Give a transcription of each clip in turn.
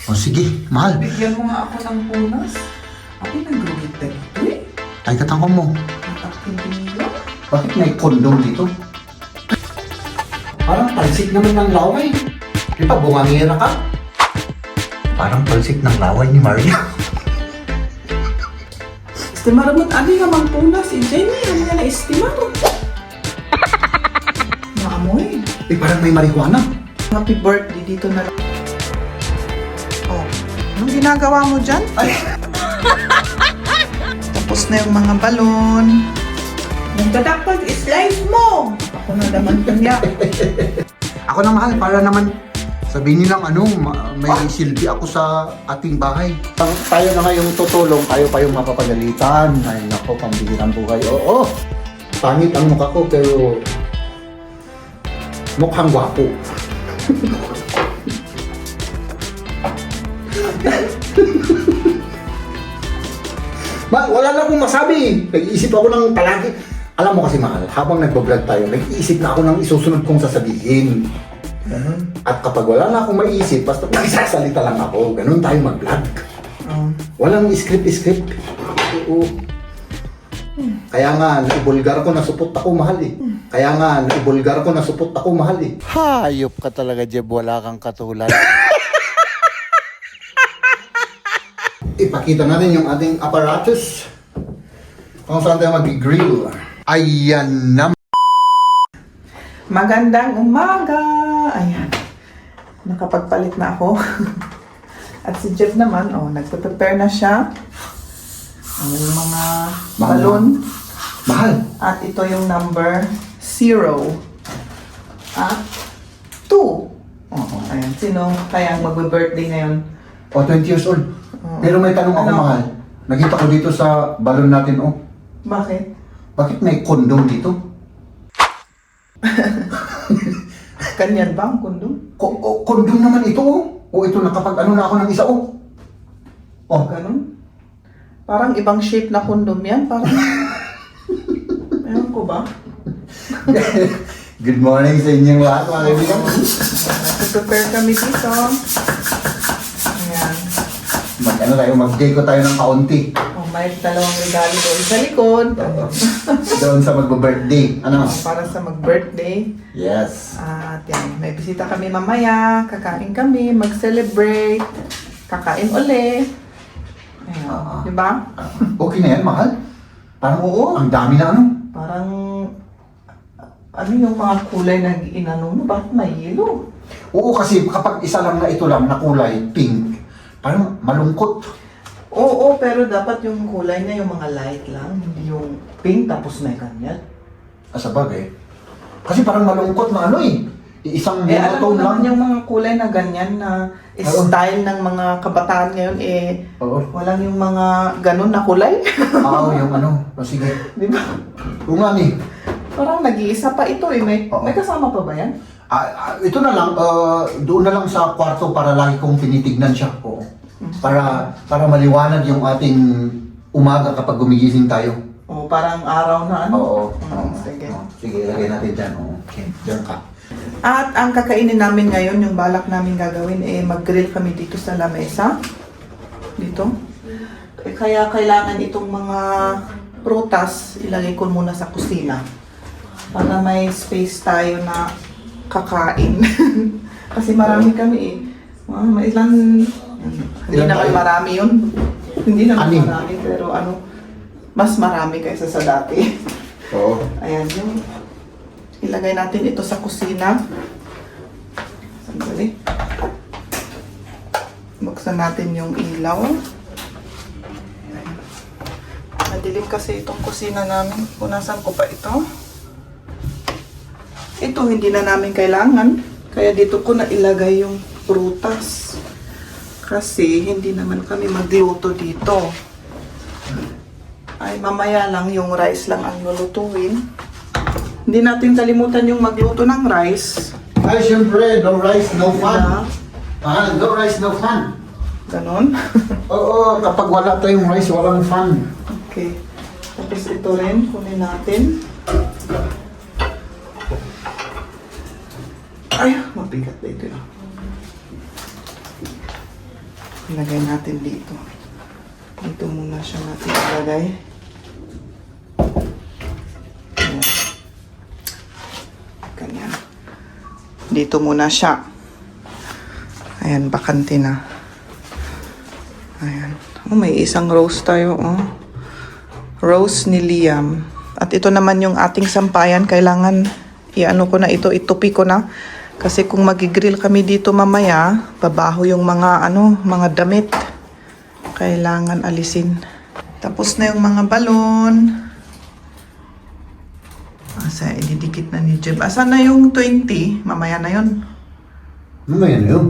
O sige, mahal. Bigyan mo nga ako ng punas. Ako nag-gawin dito eh. Ay, katangkong mo. Natakindi nyo. Bakit may kondom dito? Parang palsik naman ng laway. Di ba, bumangera ka? Parang palsik ng laway ni Maria. Estimar mo't abi nga mang punas. Jenny, ano nga na-estimar? Naamoy. Eh, parang may marijuana. Happy birthday dito na lang. Oh, anong ginagawa mo dyan? Ay, Tapos na yung mga balon. Nagkadakpag, slice mo! Ako na naman kanya. ako na mahal, para naman sabihin nilang may silbi ako sa ating bahay. Tayo na nga yung tutulong, tayo pa yung mapapagalitan. Ay nako, pambihirang buhay. Oo, pangit ang mukha ko pero mukhang gwapo. Wala na akong masabi. Nag-iisip ako ng palagi. Alam mo kasi mahal, habang nagbablog tayo, nag-iisip na ako ng isusunod kong sasabihin. At kapag wala na akong maiisip, basta nagsasalita lang ako. Ganun tayo mag-vlog. Walang script-script. Oo. Kaya nga, naibulgar ko na supot ako mahal eh. Hayop ka talaga, Jeb. Wala kang katulad. Ipakita natin yung ating apparatus. Kung saan tayo mag-grill. Ayan na. Magandang umaga! Ayan. Nakapagpalit na ako. At si Jeff naman, nagpe-prepare na siya. Ang mga balon. Mahal. At ito yung number 0 at 2. Ayan. Sino kaya magbe-birthday ngayon? O, 20 years old. Pero may tanong ako, Ano? mahal. Nakita ko dito sa balon natin, Bakit? Bakit may kondom dito? Kanyan ba ang kondom? Kondom naman ito, O, ito nakapag-ano na ako ng isa, Oh, Ganun? Parang ibang shape na kondom yan. Parang... Ewan ko ba? Good morning sa inyong lahat, mga kaibigan. Prepare kami dito. Ayan. Mag-deko tayo ng kaunti. May dalawang regalo doon sa likod. Doon sa magbo-birthday. Para sa mag-birthday. Yes. At yan, may bisita kami mamaya. Kakain kami, mag-celebrate. Kakain uli. Ayan. Diba? Okay na yan, mahal? Parang Oo. ang dami na Parang... Ano yung mga kulay na inano mo? Bakit may yellow? Oo, kasi kapag isa lang na ito lang na kulay, pink, parang malungkot. Oo, pero dapat yung kulay na yung mga light lang. Hindi yung pink tapos may ganyan. Sa bagay. Kasi parang malungkot na Isang Alam mo monotone lang. naman yung mga kulay na ganyan na style ng mga kabataan ngayon Oo. walang yung mga ganun na kulay. Oo, yung sige. Di ba? Oo nga ni. Parang nag-iisa pa ito May kasama pa ba yan? Ito na lang, doon na lang sa kwarto para lagi kong tinitignan siya. Oo. Para maliwanag yung ating umaga kapag gumigising tayo. O parang araw na Oo. Sige. Sige, lagay natin dyan. Okay, dyan ka. At ang kakainin namin ngayon, yung balak namin gagawin, mag-grill kami dito sa lamesa. Dito. Kaya kailangan itong mga prutas, ilagay ko muna sa kusina. Para may space tayo na kakain. Kasi marami kami may ilan... Hindi naman marami yun. Hindi naman Anim. marami, pero mas marami kaysa sa dati. Oo. Ayan yung ilagay natin ito sa kusina. Sandali. Buksan natin yung ilaw. Ayan. Madilim kasi itong kusina namin. Punasan ko pa ito. Ito hindi na namin kailangan. Kaya dito ko na ilagay yung prutas. Kasi hindi naman kami magluto dito. Ay mamaya lang yung rice lang ang lulutuin. Hindi natin kalimutan yung magluto ng rice. Ay, syempre, no rice, no fun. Diba? No rice, no fun. Ganon. Oo, kapag wala tayong rice, walang fun. Okay. Tapos ito rin, kunin natin. Ay, mabigat na ito. Ilagay natin dito. Dito muna siya natin ilagay. Ayan. Ganyan. Dito muna siya. Ayan, bakante na. Ayan. Oh, may isang rose tayo, oh. Rose ni Liam. At ito naman yung ating sampayan. Kailangan i-ano ko na ito, itupi ko na. Kasi kung magigrill kami dito mamaya, babaho yung mga mga damit. Kailangan alisin. Tapos na yung mga balon. Asa, ididikit na ni Jeb. Asa na yung 20? Mamaya na yun. Mamaya na yun.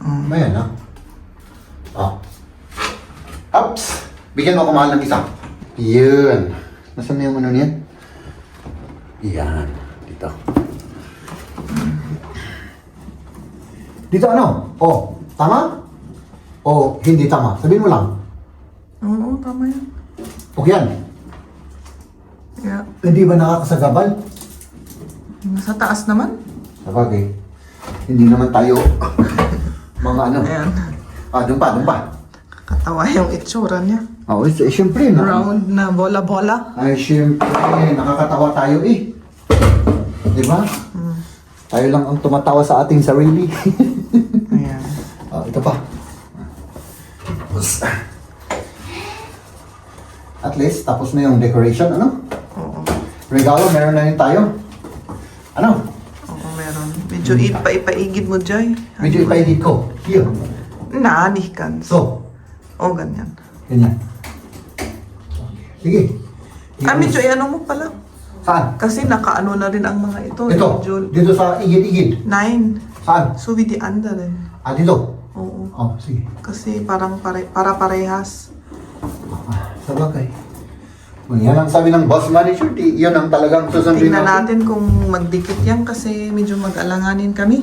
Mamaya na. Ups! Bigyan mo ako mahal ng isa. Yun. Nasaan na yung ano niyan? Yan. Dito. Dito ano? Oh, tama? O hindi tama? Sabihin mo lang. Oo, tama yan. Okay yan. Yeah. Hindi ba nakakasagabal? Nasa taas naman. Sabagay. Hindi naman tayo mga ano. Ayan. Doon pa. Katawa yung itsura niya. Oh, siyempre na. Round na bola-bola. Ay, siyempre, nakakatawa tayo eh. Di ba? Tayo lang ang tumatawa sa ating sarili. Ayan. Ito pa. At least, tapos na yung decoration, ano? Oo. Regalo, meron na rin tayo. Ano? Oo, meron. Medyo ipaigid mo, Jay. Medyo ipaigid ko. Here. Naanikan. So, O, ganyan. ganyan. Sige. Medyo ano mo pala. Saan? Kasi nakaano na rin ang mga ito. Ito. Medyo Dito sa igid-igid. 9. Saan? So, with the under rin. Dito. Oo. Oh, sige. Kasi parang para parehas. Sa bagay. Kung yan ang sabi ng boss manager, yun ang talagang susundin Tingnan natin kung magdikit yan kasi medyo mag-alanganin kami.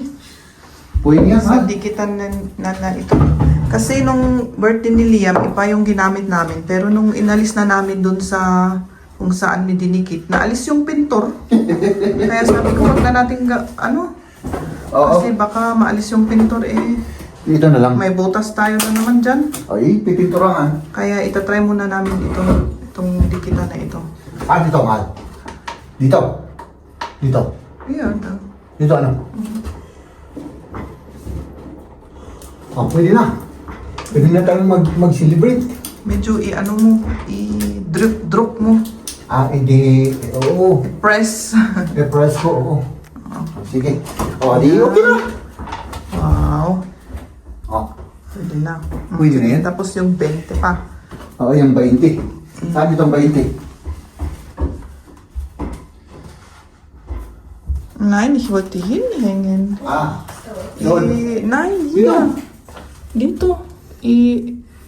Pwede yan, ha? Sa dikitan na ito. Kasi nung birthday ni Liam, iba yung ginamit namin. Pero nung inalis na namin dun sa kung saan may dinikit, naalis yung pintor. Kaya sabi ko, wag na natin Oo. kasi baka maalis yung pintor eh. Ito na lang. May butas tayo na naman dyan. Ay, pipinturahan. Kaya itatry muna namin itong dikitan na ito. Dito, mahal. Dito. Dito. Ayan. Dito, ano? Pwede na. Pwede na tayong mag-celebrate. Medyo i-drop mo. Hindi. Oo. Press. I-press ko, oo. Sige. Di okay na. Wow. Pwede na. Pwede na yan? Tapos yung 20 pa. Yung 20. Saan itong 20? Nein, ich wollte hinhängen. Doon. Nein, Dito. hier. Dito.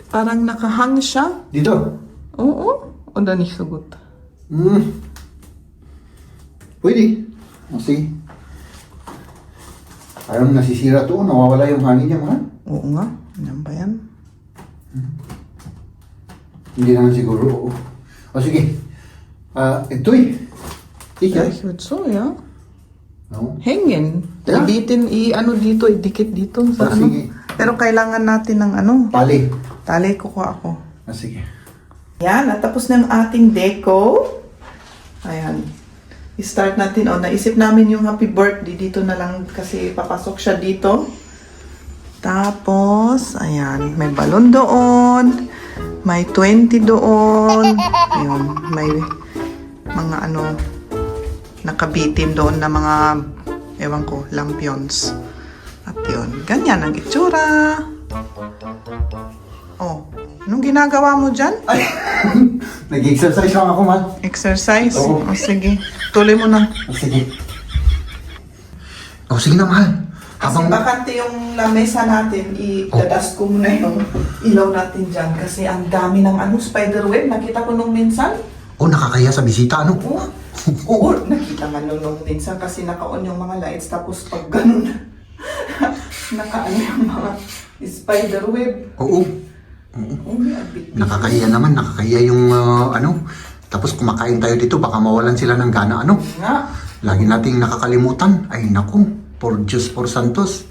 Parang nakahang siya. Dito. Oo. Oder nicht so gut. Pwede. Sige. Parang nasisira to. Nawawala yung hangin niya, mahal. Oo nga. Yan ba yan? Hindi naman siguro. Sige. Ito eh. Ja, ich würde so, ja. No? Hängen. Yeah. Ibitin, dito, idikit dito sa sige. Pero kailangan natin ng Tali. Tali, kukuha ako. Sige. Yan, at tapos na yung ating deco. Ayan. I-start natin. Naisip namin yung happy birthday. Dito na lang kasi papasok siya dito. Tapos, ayan. May balon doon. May 20 doon. Ayun. May mga nakabitin doon na mga, ewan ko, lampions. At yun. Ganyan ang itsura. Anong ginagawa mo dyan? Ay! Nag-exercise lang ako, mahal. Exercise? Oo. Sige. Tuloy mo na. Sige. Sige na, mahal. Kasi bakante yung lamesa natin, i-dadas ko muna yung ilaw natin dyan. Kasi ang dami ng spiderweb. Nakita ko nung minsan. Nakakaya sa bisita, ano? Oo, nakita nga nung minsan kasi naka-on yung mga lights. Tapos pag ganun, yung mga spiderweb. Oo. Nakakaya naman, nakakaya yung tapos kumakain tayo dito, baka mawalan sila ng gana, Nga. Lagi nating nakakalimutan. Ay naku, por Diyos, por Santos.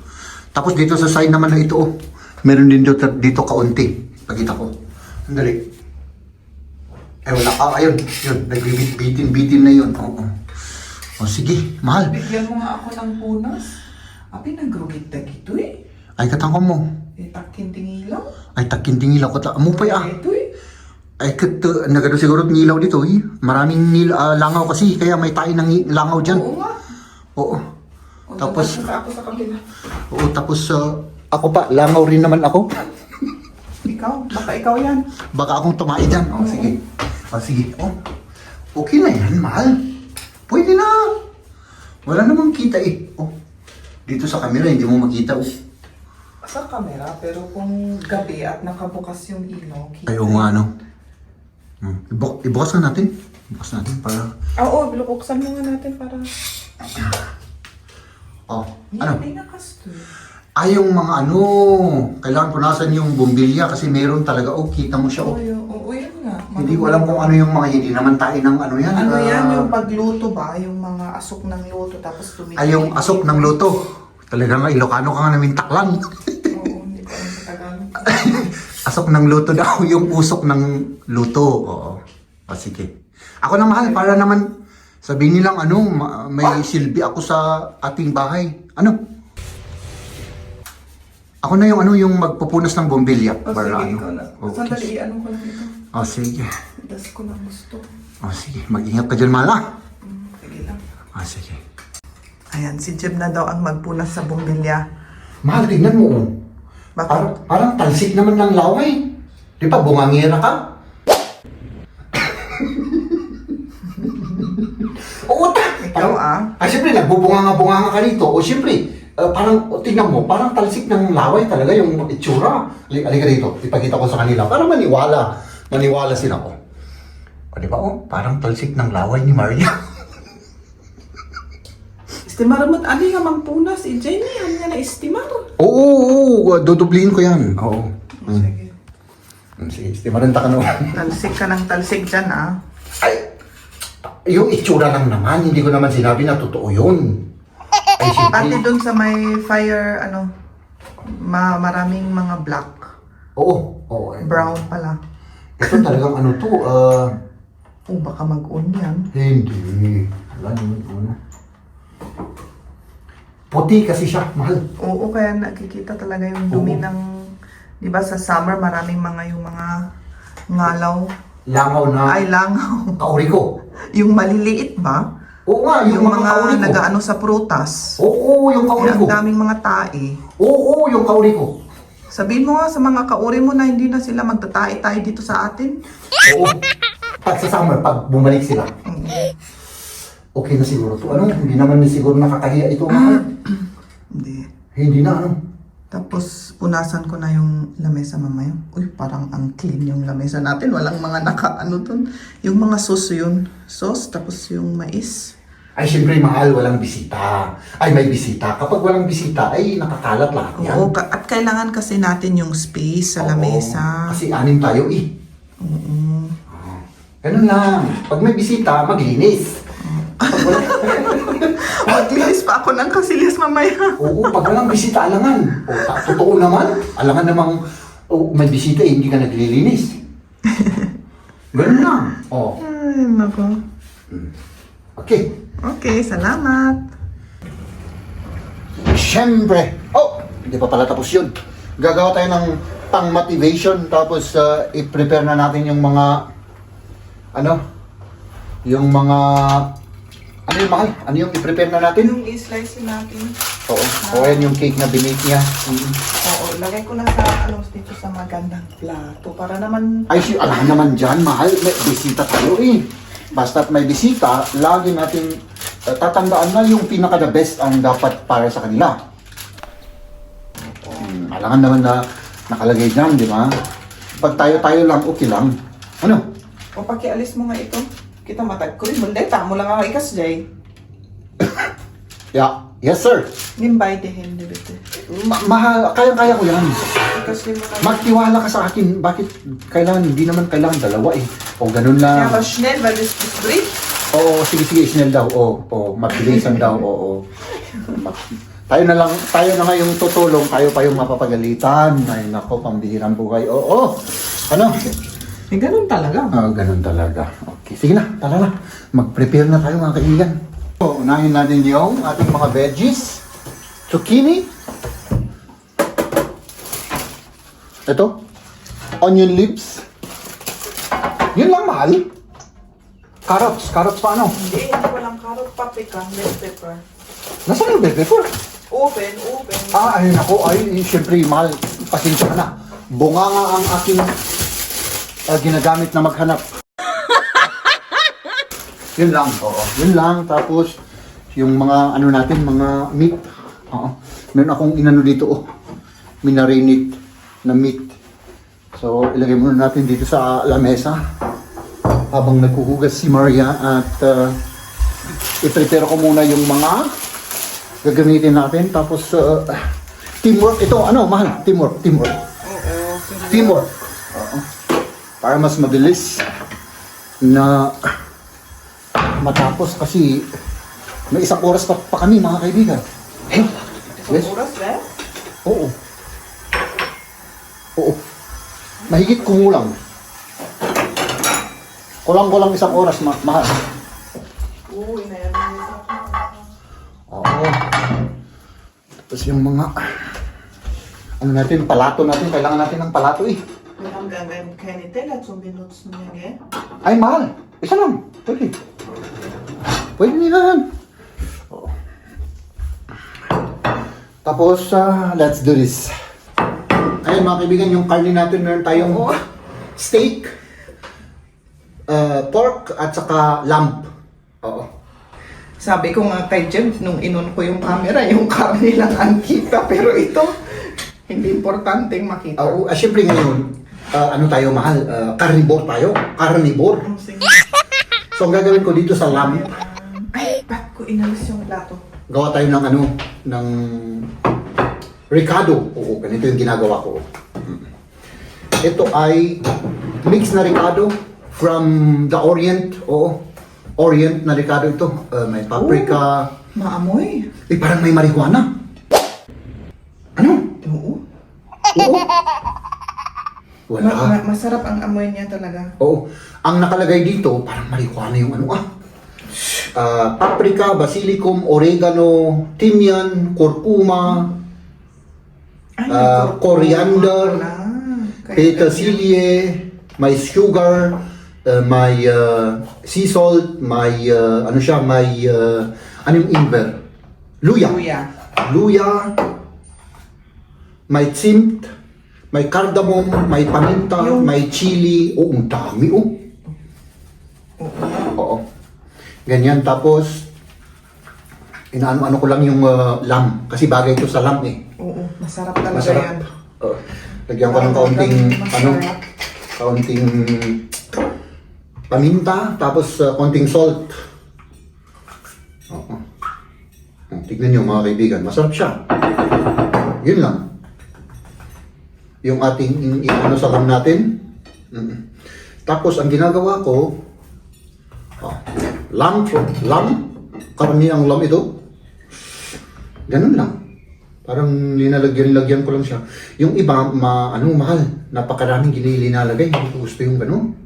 Tapos dito sa side naman na ito, oh, meron din dito kaunti. Pakita ko. Sandali. Ay, wala. Ayun. Yun. Nagbibit-bitin na yun. Oo. O, sige. Mahal. Bigyan mo nga ako ng punas. Abi, nagrugit na gito eh. Ay, katangko mo. Eh, takin-tingilaw. Ay, takinting ilaw ko. Amupay ah. Ito eh. Ay, nagano siguro nilaw dito eh. Maraming langaw kasi. Kaya may tayo ng langaw dyan. Oo nga. Oo. O, Tapos, dapat ako sa kabila. oo, tapos, ako pa, langaw rin naman ako. Ikaw, baka ikaw yan. Baka akong tumae dyan. O, sige. O, sige. O, okay na yan, mahal. Pwede na. Wala namang kita eh. O, dito sa camera, hindi mo makita. O. Sa camera, pero kung gabi at nakabukas yung ilaw, kita. Ayaw nga, ano. Ibukas na natin. Ibukas natin para... Oo, buksan mo nga natin para... O, Hindi, ano? hindi nakasto. Ay, yung mga ano, kailangan punasan yung bumbilya kasi meron talaga, oh, kita mo siya, oh. Oo, yun nga. Hindi ko alam kung ano yung mga hindi naman tayo ng ano yan. Ano yan, ah, yung pagluto ba? Yung mga asok ng luto, tapos tumigil. Ay, yung asok ng luto. Talaga nga, Ilocano ka nga namin taklang. Oo, hindi ko alam sa Tagalog. Asok ng luto daw, yung usok ng luto. Oo. O, sige. Ako na mahal, para naman sabihin nilang ano, may silbi ako sa ating bahay. Ano? Ako na yung ano, yung magpupunas ng bombilya. O sige, Para ano. ikaw na. Okay. Sandali, ano ko lang ito. O, sige. Das ko lang gusto. O, sige. Mag-ingat ka dyan, mahal, ah. Sige lang. O, sige. Ayan, si Jeb na daw ang magpunas sa bumbilya. Mahal, tingnan mo, oh. Bakit? Parang talsik naman ng laway. Di ba, bungangira ka? Oo, Ikaw, ah. Ay, siyempre, nagbubunganga-bunganga ka rito. O, siyempre, parang, tingnan mo, parang talsik ng laway talaga yung itsura. Halika dito, ipakita ko sa kanila. Para maniwala sila ko. O, di ba, oh, parang talsik ng laway ni Maria. Estimar mo't ali nga magpunas. Si Jenny, ano nga na estimar? Oo, dudublihin ko yan. Oo. Sige. Sige, estimaranta ka noon. Talsik ka ng talsik dyan, ah. Ay, yung itsura lang naman, hindi ko naman sinabi na totoo yun. Ay, Pati siyempre. dun sa may fire, ano, maraming mga black. Oo, oo. Brown pala. Ito talagang ano to, Baka mag-on yan. hindi. Wala naman ano. Puti kasi siya, mahal. Oo, kaya nakikita talaga yung dumi Oo. ng... Di ba sa summer, maraming yung mga ngalaw. Langaw na Ay, langaw. kauri ko. Yung maliliit ba? Oo nga, Yung mga kauri ko. nagaano sa prutas. Oo, yung kauri Kaya ko. ang daming mga tae. Oo, yung kauri ko. Sabihin mo nga sa mga kauri mo na hindi na sila magtatae-tae dito sa atin. Oo. Pag sa summer, pag bumalik sila, okay na siguro to. Ano, hindi naman siguro nakakahiya ito, mahal. Hindi. Hindi na, ano. Tapos, punasan ko na yung lamesa mamaya. Uy, parang ang clean yung lamesa natin. Walang mga naka-ano dun. Yung mga sauce yun. Sauce, tapos yung mais. Ay, syempre, mahal, walang bisita. Ay, may bisita. Kapag walang bisita, ay nakakalat lahat yan. Oo, at kailangan kasi natin yung space sa Oo, lamesa. Kasi anim tayo, eh. Oo. Ganun lang. Pag may bisita, maglinis. Pag wala, Maglinis pa ako ng kasilyas mamaya. oo, pag walang bisita, alangan. O, totoo naman. Alangan namang, may bisita, eh, hindi ka naglilinis. Ganun lang. Oh. Ay, nako. Okay. Okay, salamat. Siyempre. Oh, hindi pa pala tapos yun. Gagawa tayo ng pang-motivation, tapos i-prepare na natin yung mga, yung mga, ano yung mahal? Ano yung i-prepare na natin? Yung i-slice natin. Oo. O yan yung cake na binake niya. Oo, lagay ko na sa, dito sa magandang plato. Para naman, Ay, alam naman dyan, mahal. May bisita tayo eh. Basta't may bisita, lagi natin tatandaan na yung pinaka-the best ang dapat para sa kanila. Alangan naman na nakalagay dyan, di ba? Pag tayo-tayo lang, okay lang. Ano? o pakialis mo nga ito. Kita matag ko rin. Munday, tamo lang ako ikas, Jay. Yeah. Yes, sir. Nimbay de hindi bito. Mahal, kaya-kaya ko yan. Ikas din mo na. Magtiwala ka sa akin. Bakit kailangan, hindi naman kailangan dalawa eh. O ganun Kaya lang. ba, schnell, balis brief? Oo, sige, Snell daw. Oo, mabilisan daw. Oo. tayo na nga yung tutulong, tayo pa yung mapapagalitan. Ay nako, pambihirang buhay. Oo. Ano? Eh, ganun talaga. Ganun talaga. Okay, sige na, tara na. Mag-prepare na tayo mga kaibigan. So, unahin natin yung ating mga veggies. Zucchini. Ito. Onion leaves. Yun lang, mahal. Carrots. Carrots pa ano? Hindi walang carrot, paprika, bell pepper. Nasaan yung bell pepper? Open. Ayun ako. Ay, syempre, mahal. Pasensya ka na. Bunga nga ang aking ginagamit na maghanap. Yun lang. Oo. Yun lang. Tapos, yung mga, ano natin, mga meat. Oo. Meron akong inano dito, minarinate na meat. So, ilagay muna natin dito sa lamesa. Habang naghuhugas si Maria at i-prepare ko muna yung mga gagamitin natin. Tapos, teamwork. Ito, ano, mahal? Teamwork. Teamwork. Oo. Para mas mabilis na matapos kasi may isang oras pa kami mga kaibigan. Yes? Oras left? Oo. Mahigit kumulang. Kulang isang oras, mahal. Oo, inayaman nito. Oo. Tapos yung mga ano natin, palato natin. Kailangan natin ng palato eh. Hanggang kayo nila, 2 minutes mo yan eh. Ay, mahal. Isa lang. Pwede. Pwede nila. Oo. Tapos, let's do this. Ayun mga kaibigan, yung karne natin, meron tayong steak, pork, at saka lamb. Oo. Sabi ko nga kay Jem, nung inon ko yung camera, yung karne lang ang kita. Pero ito, hindi importanteng makita. Oo, syempre ngayon, ano tayo mahal? Carnivore tayo. Carnivore. Sige. So, ang gagawin ko dito sa lamb, Ay, ba't ko inalis yung plato? gawa tayo ng ano, ng ricado. Oo, ganito yung ginagawa ko. Ito ay mix na ricado from the Orient. Oo, Orient na ricado ito. May paprika. Maamoy. Parang may marijuana. Ano? Oo. Oo. Wala. Masarap ang amoy niya talaga. Oo. Ang nakalagay dito, parang marijuana yung ano paprika, basilicum, oregano, timian, kurkuma, coriander, petersilie, may sugar, may sea salt, may ano siya, may ano yung imber? Luya. Luya, may tsimt, may cardamom, may paminta, may chili. Oo, ang dami Oo. Ganyan, tapos inaano-ano ko lang yung lamb kasi bagay ito sa lamb eh. Oo, masarap talaga Masarap. yan. Lagyan ko ng kaunting Masarap. kaunting paminta, tapos kaunting salt. Oo. Tignan nyo mga kaibigan, masarap siya. Yun lang. Yung ating ano sa lamb natin. Tapos ang ginagawa ko, lamb, karamihan lamb ito. Ganun lang. Parang linalagyan ko lang siya. Yung iba, mahal. Napakaraming linalagay. Hindi ko gusto yung ganun.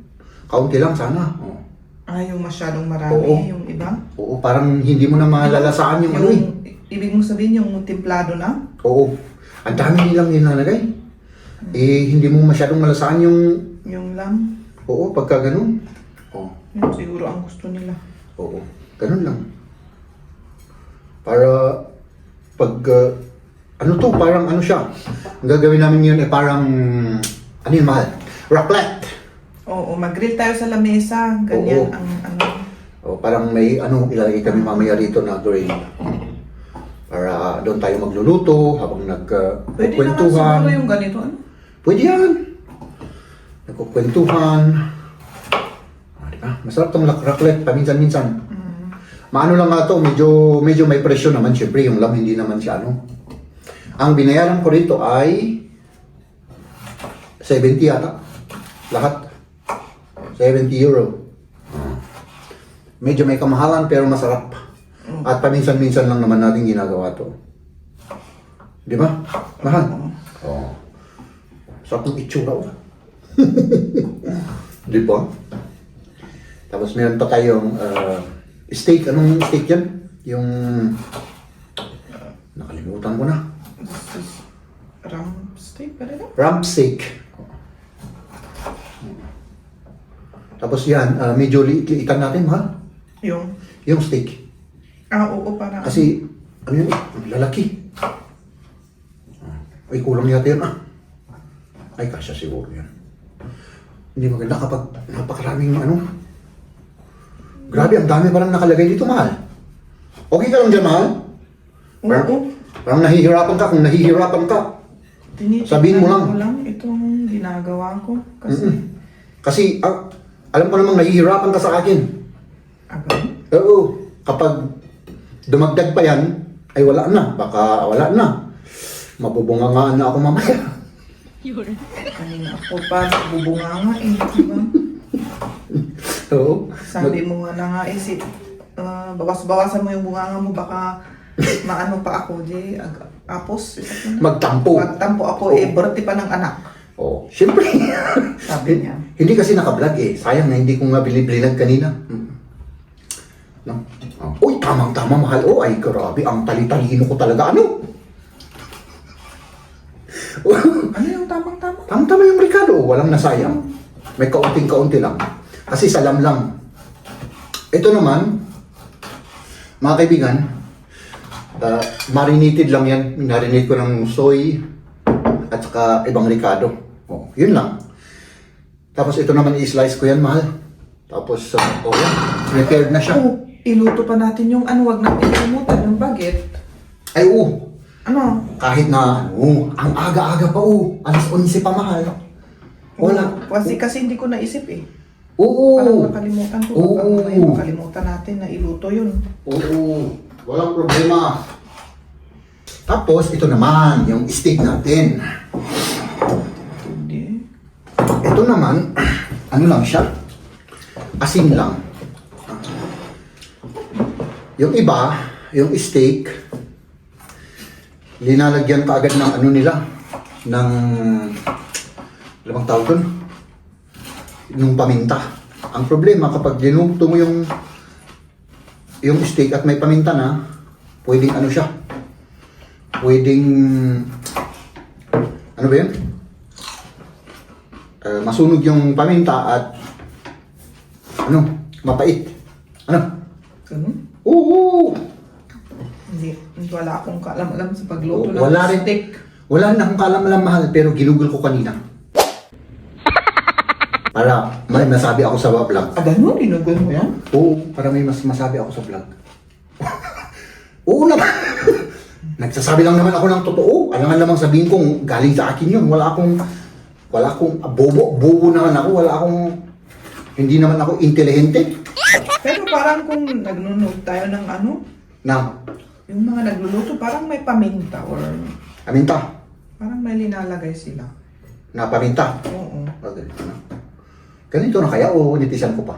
Kaunti lang sana. Yung masyadong marami, Oo. yung iba. Oo, parang hindi mo na malalasaan yung ano eh. Ibig mo sabihin yung templado na? Oo. Ang dami nilang nilalagay. Hindi mo masyadong malasaan yung... Yung lamb? Oo, pagka ganun. Oo. Yun siguro ang gusto nila. Oo. Ganun lang. Para pag... ano to? Parang ano siya. Ang gagawin namin yun parang... Ano yun, mahal? Raclette. Oo, mag-grill tayo sa lamesa. Ganyan Oo. ang ano. O, parang may ilalagay kami mamaya rito na grill. Para doon tayo magluluto habang Pwede naman nagkukwentuhan. siguro yung ganito. Ano? Pwede yan. Nagkukwentuhan. Diba? Masarap tong raclette paminsan-minsan. Maano lang nga to, medyo may presyo naman. Siyempre, yung lamb hindi naman siya ano. Ang binayaran ko rito ay 70 yata. Lahat. 70 euro. Medyo may kamahalan pero masarap. At paminsan-minsan lang naman natin ginagawa to. Di ba? Mahal. Oo. Sarap ng itsura oh. Di ba? Tapos meron pa tayong steak. Anong steak yan? Yung... nakalimutan ko na. This is ram steak, pwede na? Rump steak. Tapos yan, medyo liitan natin, mahal. Yung steak. Oo, para. Kasi, ano yun, lalaki. Ay, kulang yata yun Ay, kasya siguro yan. Hindi maganda kapag napakaraming ano. Grabe, ang dami parang nakalagay dito, mahal. Okay ka lang dyan, mahal? Oo. Parang nahihirapan ka. Kung nahihirapan ka, sabihin mo lang. Ko lang itong ginagawa ko. Kasi, Kasi, alam ko namang nahihirapan ka sa akin. agad. Oo, kapag dumagdag pa yan, ay wala na. Baka wala na. Mabubungangaan na ako mamaya. Kanina ako pa bubunganga eh, di ba? Oo. Sabi mo nga na nga eh, bawas-bawasan mo yung bunganga mo, baka maano pa ako, di, apos, Magtampo. magtampo ako, Oo. birthday pa ng anak. Oo, siyempre. Sabi niya. Hindi kasi naka-vlog eh. Sayang na hindi ko nga biniblinag kanina. No? Uy, tamang-tama, mahal. Oh, ay, grabe. Ang tali-talino ko talaga. Ano? Ano yung tamang-tama? Tamang-tama yung Ricardo. Walang nasayang. May kaunting-kaunti lang. Kasi salam lang. Ito naman, mga kaibigan, marinated lang yan. Marinate ko ng soy at saka ibang Ricardo. Oh, yun lang. Tapos ito naman i-slice ko yan, mahal. Tapos, oh yan. Prepared na siya. Oh, iluto pa natin yung ano, wag natin kalimutan, yung baget. Ay, oo. Ano? Kahit na, ang aga-aga pa, alas 11 pa, mahal. Wala. Kasi hindi ko naisip eh. Oo. Parang nakalimutan ko. Oo. Baka makalimutan natin na iluto yun. Oo. Walang problema. Tapos, ito naman, yung steak natin. Hindi. Ito naman, ano lang siya? Asin lang. Yung iba, yung steak, linalagyan ka agad ng ano nila, ng, ano bang tawag doon? Yung paminta. Ang problema, kapag dinuto mo yung steak at may paminta na, pwedeng ano siya? Pwedeng, ano ba yun? Masunog yung paminta at ano, mapait. Ano? Ganun? Oo! Hindi. Wala akong kaalam-alam sa pagluto ng Wala rin. steak. Wala na akong kaalam-alam, mahal, pero ginugol ko kanina. Para may masabi ako sa vlog. Ganun? Inugol mo yan? Oo, para may masabi ako sa vlog. Oo naman. Nagsasabi lang naman ako ng totoo. Alangan namang sabihin kong galing sa akin yun. Wala akong bobo naman ako. Hindi naman ako intelihente. Pero parang kung nagnunood tayo ng ano, Na, yung mga nagluluto, parang may paminta or paminta. parang may linalagay sila. Na paminta. Oo. Ganito na. Ganito na kaya o nitisan ko pa?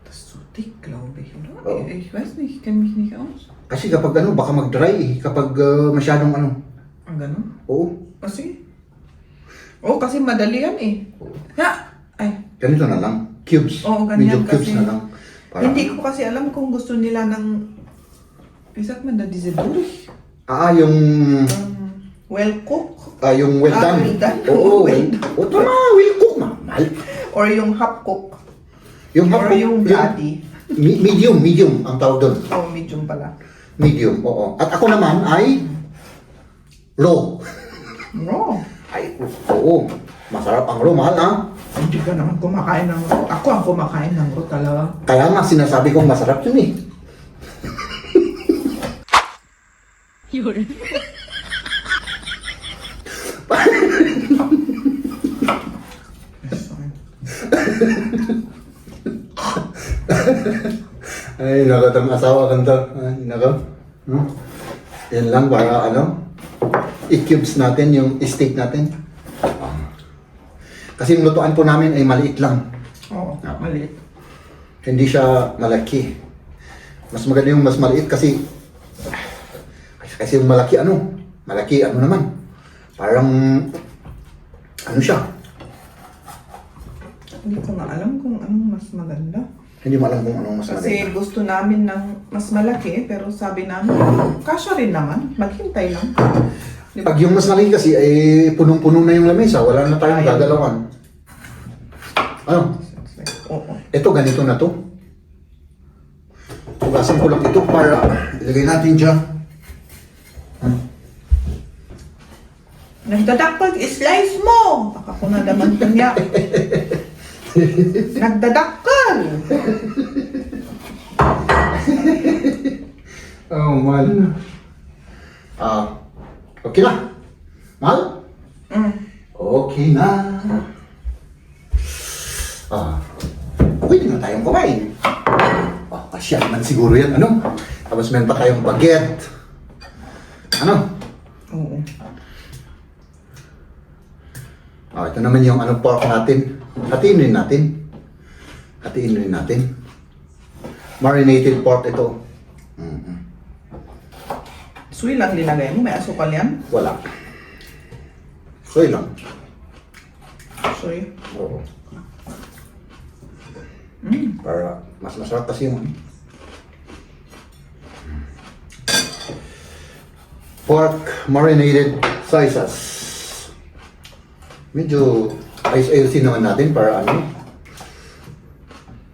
Das ist so dick, glaube ich, oder? Oo. Ich weiß nicht, ich kenne mich nicht aus. Kasi kapag ano, baka mag-dry eh. Kapag masyadong ano. Ang ganun? Oo. Kasi? Oo, kasi madali yan eh. Ha! Ay, Ganito na lang. Cubes. Oo, ganyan Medyo cubes kasi. na lang. Para, hindi ko kasi alam kung gusto nila ng... Wie sagt man da, diese durch? yung... Well cook? yung well done. well done. Oo. Well Oo, tama. Well cook, mahal. Or yung half cook? Yung Or hapon, yung bloody? medium ang tawag doon. Oo, medium pala. Medium, oo. At ako naman ay raw. Raw. Ay, oo. Masarap ang raw, mahal ha. Hindi ka naman kumakain ng raw. Ako ang kumakain ng raw talaga. Kaya nga sinasabi kong masarap yun eh. Yun. Ay, nakatang asawa kanta. Ay, nako. Yan lang para ano, i-cubes natin yung steak natin. Kasi yung lutuan po namin ay maliit lang. Oo, maliit. Hindi siya malaki. Mas maganda yung mas maliit kasi Kasi yung malaki naman. Parang, ano siya? Hindi ko nga alam kung anong mas maganda. Hindi mo alam kung anong mas Kasi maganda. gusto namin ng mas malaki, pero sabi namin, kasya rin naman, maghintay lang. Di ba? Pag yung mas malaki kasi, ay punong-puno na yung lamesa. Wala na tayong Ayaw. gagalawan. Ano? Oo. Ito, ganito na to. Tugasan ko lang ito para ilagay natin dyan. Nagdadakpag, slice mo! Baka ko na naman kanya. Nagdadakpal! Oh, mahal na. Okay na. Mahal? Mm. Okay na. Pwede na tayong kumain. Kasya naman siguro yan, ano? Tapos meron pa tayong baguette. Ano? Oo. Ito naman yung ano pork natin. Hatiin rin natin. Marinated pork ito. Suy lang linagay mo, may asukal yan. Wala. Soy lang. Suy. Oo. Para mas masarap kasi yung pork marinated slices. Medyo ayos-ayosin naman natin para ano,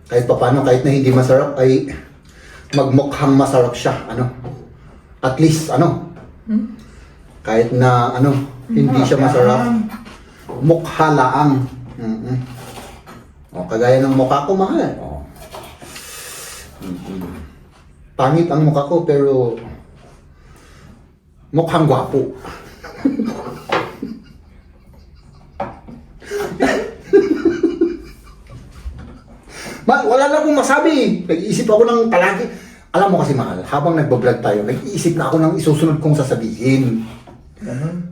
kahit paano, kahit na hindi masarap ay magmukhang masarap siya, ano, at least ano, kahit na ano, hindi siya masarap, mukha laang. Kagaya ng mukha ko, mahal. Pangit ang mukha ko pero mukhang gwapo. Wala na akong masabi. Nag-iisip ako ng palagi. Alam mo kasi mahal, habang nagbablog tayo, nag-iisip na ako ng isusunod kong sasabihin.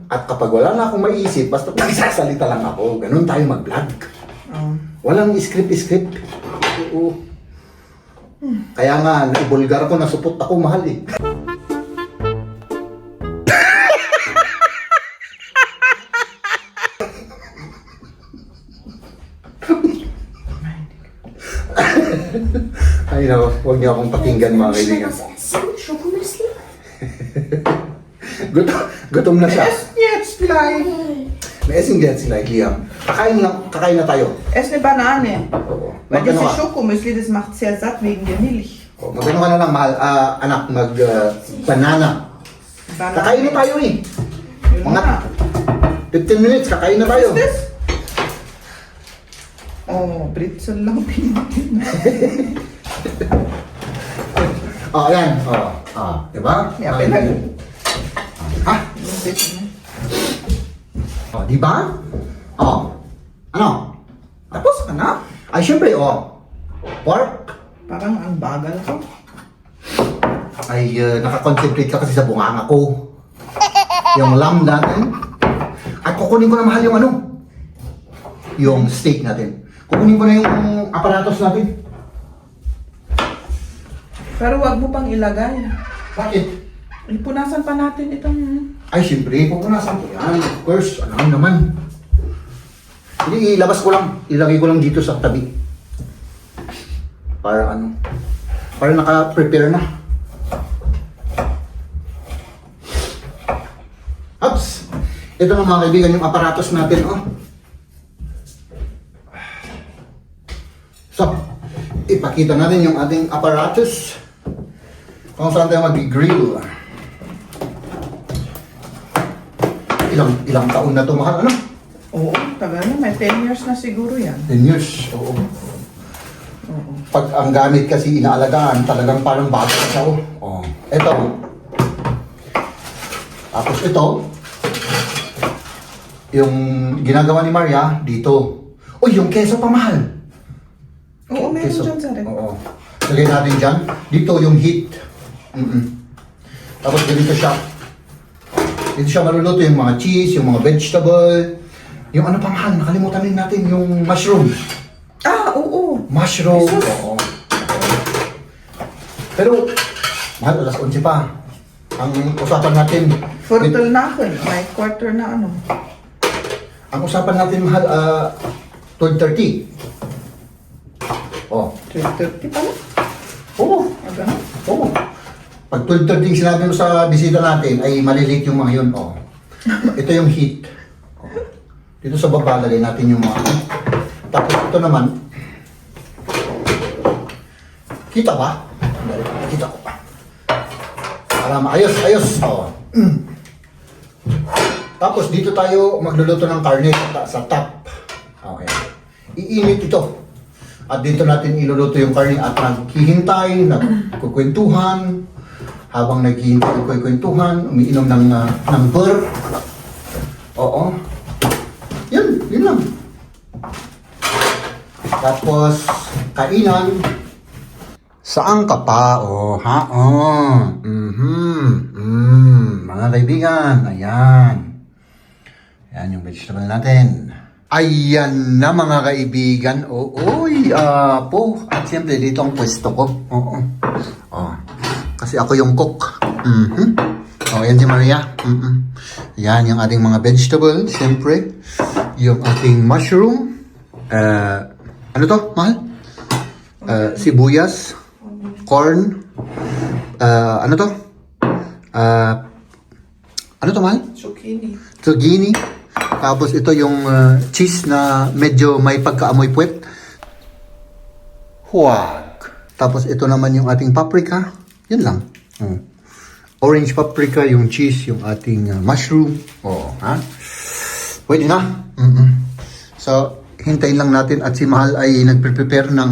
At kapag wala na akong maiisip, basta nagsasalita lang ako. Ganun tayo mag-vlog. Walang script. Oo. Kaya nga, naibulgar ko, nasupot ako, mahal eh. Ay nako, huwag niyo akong pakinggan mga kaibigan. Gutom na siya. Es jetzt vielleicht. May esing dyan sila, Liam. Kakain na tayo. Es eine Banane. Oo. Weil Magano dieses ka? Schokomüsli, das macht sehr satt wegen der Milch. Magano ka na lang, mahal. Anak, banana. Banane. Kakain na tayo eh. Yun Mga na. 15 minutes, kakain na tayo. Is this? Oh, Britzel lang pinitin. Ayan. Diba? Ja, pinag... Ha? Diba? Ano? Tapos ka na? Ay, syempre, pork. Parang ang bagal ko. Ay, nakakonsentrate ka kasi sa bunganga ko. Yung lamb natin. At kukunin ko na mahal yung ano. Yung steak natin. Kukunin ko na yung aparatos natin. Pero wag mo pang ilagay. Bakit? Ipunasan pa natin itong... Ay, syempre, pupunasan ko yan. Of course, ano naman. Hindi, ilabas ko lang. Ilagay ko lang dito sa tabi. Para ano. Para naka-prepare na. Ups! Ito na mga kaibigan, yung aparatos natin, So, ipakita natin yung ating apparatus kung saan tayo mag-grill. Ilang taon na ito, mahal, ano? Oo, tagal na. May 10 years na siguro yan. 10 years, oo. Pag ang gamit kasi inaalagaan, talagang parang bago siya, Ito. Tapos ito, yung ginagawa ni Maria, dito. Uy, yung keso pa, mahal. Oo, meron Keso. dyan sa rin. Oo. Lagay natin dyan. Dito yung heat. Tapos ganito siya. Dito siya maluluto yung mga cheese, yung mga vegetable. Yung ano pa mahal, nakalimutan din natin yung mushroom. Oo. Mushroom. Jesus. Oo. Pero, mahal, alas 11 pa. Ang usapan natin, Fertile na ako eh. May quarter na ano. ang usapan natin, mahal, 12:30. Oh, 12:30 pala. oo. Ah, ganun. Oo. Pag 12:30 yung sinabi mo sa bisita natin, ay malilate yung mga yun. Oh. Ito yung heat. Oh. Dito sa baba, lagay natin yung mga... Tapos ito naman, kita ba? Kita ko pa. Para maayos, ayos. Oh. Tapos dito tayo magluluto ng karne sa top. Okay. Iinit ito. At dito natin iluluto yung karne at naghihintay, nagkukwentuhan. Habang naghihintay, nagkukwentuhan, umiinom ng beer. Oo. Yun lang. Tapos, kainan. Saan ka pa? Oh, ha? Oh. Mga kaibigan, ayan. Ayan yung vegetable natin. Ayan na mga kaibigan. Oy, po. At siyempre dito ang pwesto ko. Oo. Oh. Kasi ako yung cook. Oh, yan si Maria. Yan yung ating mga vegetable. Siyempre, yung ating mushroom. Ano to, mahal? Sibuyas. Corn. Ano to? Ano to, mahal? Zucchini. Zucchini. Tapos ito yung cheese na medyo may pagkaamoy puwet. Huwag. Tapos ito naman yung ating paprika. Yun lang. Orange paprika, yung cheese, yung ating mushroom. Oh, ha? Pwede na. So, hintayin lang natin at si Mahal ay nagprepare ng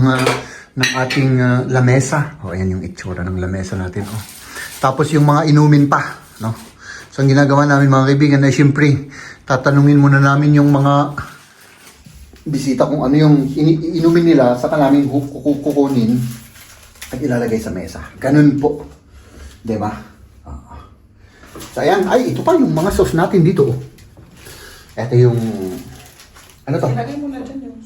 ating lamesa. Oh, ayan yung itsura ng lamesa natin. Oh. Tapos yung mga inumin pa, no? So, ang ginagawa namin mga kaibigan ay siyempre, tatanungin muna namin yung mga bisita kung ano yung inumin nila, saka namin kukunin at ilalagay sa mesa. Ganun po. Diba? So, ayan. Ay, ito pa yung mga sauce natin dito. Ito yung, ano to? Ilagay mo na dyan yung...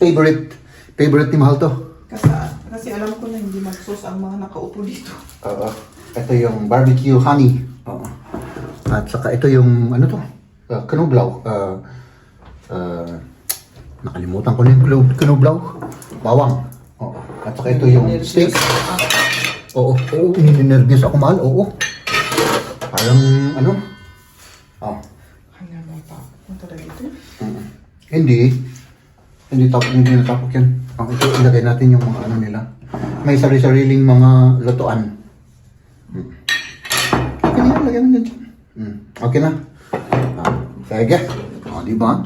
Favorite ni Mahal to. Kasi alam ko na hindi mag-sauce ang mga nakaupo dito. Ito yung barbecue honey. At saka ito yung, ano to? Knoblauch. Nakalimutan ko na yung knoblauch. Bawang. Oo. At saka ito yung steak. Oo. Ninervous ako, Mahal. Oo. Parang, ano? Ano naman pa? Ano talaga ito? Hindi natapok yan. Ito, ilagay natin yung mga ano nila. May sari-sariling mga lutuan. Okay na yan, lagyan mo dyan. Okay na. Sige. O, di ba?